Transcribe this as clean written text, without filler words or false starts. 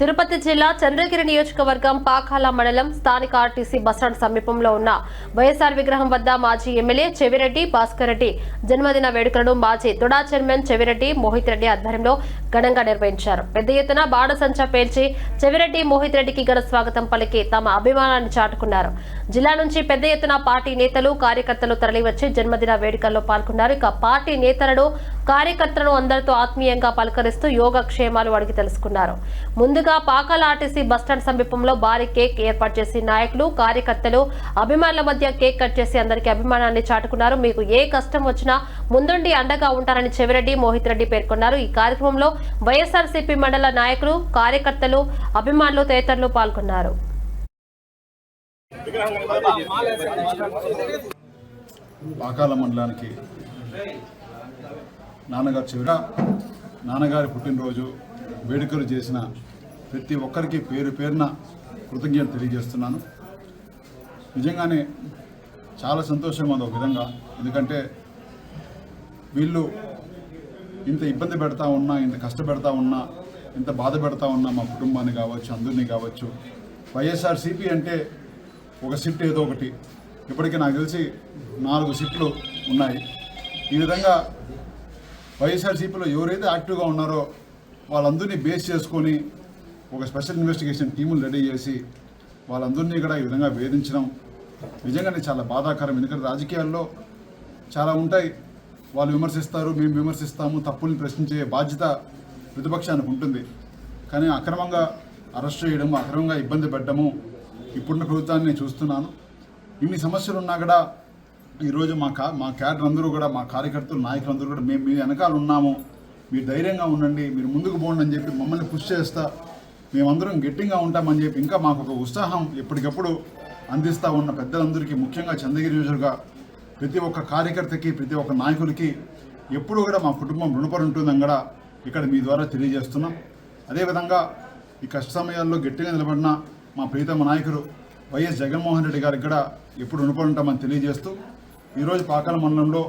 తిరుపతి జిల్లా చంద్రగిరి నియోజకవర్గం పాకాల మండలం స్థానిక ఆర్టీసీ బస్టాండ్ సమీపంలో ఉన్న వైఎస్ఆర్ విగ్రహం వద్ద మాజీ ఎమ్మెల్యే చెవిరెడ్డి భాస్కర్ రెడ్డి జన్మదిన వేడుకలను మాజీ తుడా చైర్మన్ చెవిరెడ్డి మోహిత్ రెడ్డి ఆధ్వర్యంలో ఘనంగా నిర్వహించారు. పెద్ద ఎత్తున బాణసంచా పేల్చి చెవిరెడ్డి మోహిత్ రెడ్డికి ఘన స్వాగతం పలికి తమ అభిమానాన్ని చాటుకున్నారు. జిల్లా నుంచి పెద్ద ఎత్తున పార్టీ నేతలు కార్యకర్తలు తరలివచ్చి జన్మదిన వేడుకల్లో పాల్గొన్నారు. ఇక పార్టీ నేతలను కార్యకర్తలను అందరితో ఆత్మీయంగా పలకరిస్తూ యోగక్షేమాలు అడిగి తెలుసుకున్నారు. ముందుగా పాకాల ఆర్టీసీ బస్టాండ్ సమీపంలో భారీ కేక్ ఏర్పాటు చేసి నాయకులు కార్యకర్తలు అభిమానుల మధ్య కేక్ కట్ చేసి అందరికీ అభిమానాన్ని చాటుకున్నారు. మీకు ఏ కష్టం వచ్చినా ముందుండి అండగా ఉంటారని చెవిరెడ్డి మోహిత్ రెడ్డి పేర్కొన్నారు. ఈ కార్యక్రమంలో వైఎస్ఆర్సీపీ మండల నాయకులు కార్యకర్తలు అభిమానులు తదితరులు పాల్గొన్నారు. పాకాల మండలానికి నాన్నగారి పుట్టినరోజు వేడుకలు చేసిన ప్రతి ఒక్కరికి పేరు పేరున కృతజ్ఞతలు తెలియజేస్తున్నాను. నిజంగానే చాలా సంతోషంగా ఉంది ఒక విధంగా. ఎందుకంటే వీళ్ళు ఇంత ఇబ్బంది పెడతా ఉన్నా, ఇంత కష్టపెడతా ఉన్నా, ఇంత బాధ పెడతా ఉన్నా మా కుటుంబాన్ని కావచ్చు, అందరినీ కావచ్చు, వైఎస్ఆర్సీపీ అంటే ఒక సిట్ ఏదో ఒకటి, ఇప్పటికీ నాకు తెలిసి 4 సిట్లు ఉన్నాయి. ఈ విధంగా వైఎస్ఆర్సీపీలో ఎవరైతే యాక్టివ్గా ఉన్నారో వాళ్ళందరినీ బేస్ చేసుకొని ఒక స్పెషల్ ఇన్వెస్టిగేషన్ టీములు రెడీ చేసి వాళ్ళందరినీ కూడా ఈ విధంగా వేధించడం నిజంగానే చాలా బాధాకరం. ఎందుకంటే రాజకీయాల్లో చాలా ఉంటాయి, వాళ్ళు విమర్శిస్తారు, మేము విమర్శిస్తాము, తప్పుల్ని ప్రశ్నించే బాధ్యత ప్రతిపక్షానికి ఉంటుంది. కానీ అక్రమంగా అరెస్ట్ చేయడము, అక్రమంగా ఇబ్బంది పెట్టడము ఇప్పుడున్న ప్రభుత్వాన్ని చూస్తున్నాను. ఇన్ని సమస్యలు ఉన్నా కూడా ఈరోజు మా క్యాడర్ అందరూ కూడా, మా కార్యకర్తలు నాయకులందరూ కూడా మేము మీ వెనకాల ఉన్నాము, మీరు ధైర్యంగా ఉండండి, మీరు ముందుకు పోండి అని చెప్పి మమ్మల్ని పుష్ చేస్తా మేమందరం గట్టిగా ఉంటామని చెప్పి ఇంకా మాకు ఒక ఉత్సాహం ఎప్పటికప్పుడు అందిస్తూ ఉన్న పెద్దలందరికీ, ముఖ్యంగా చంద్రగిరి నియోజకవర్గ ప్రతి ఒక్క కార్యకర్తకి, ప్రతి ఒక్క నాయకులకి ఎప్పుడూ కూడా మా కుటుంబం రుణపడి ఉంటుందని కూడా ఇక్కడ మీ ద్వారా తెలియజేస్తున్నాం. అదేవిధంగా ఈ కష్ట సమయాల్లో గట్టిగా నిలబడిన మా ప్రీతమ నాయకుడు వైఎస్ జగన్మోహన్ రెడ్డి గారికి కూడా ఎప్పుడు రుణపడి ఉంటామని తెలియజేస్తూ ఈరోజు పాకాల మండలంలో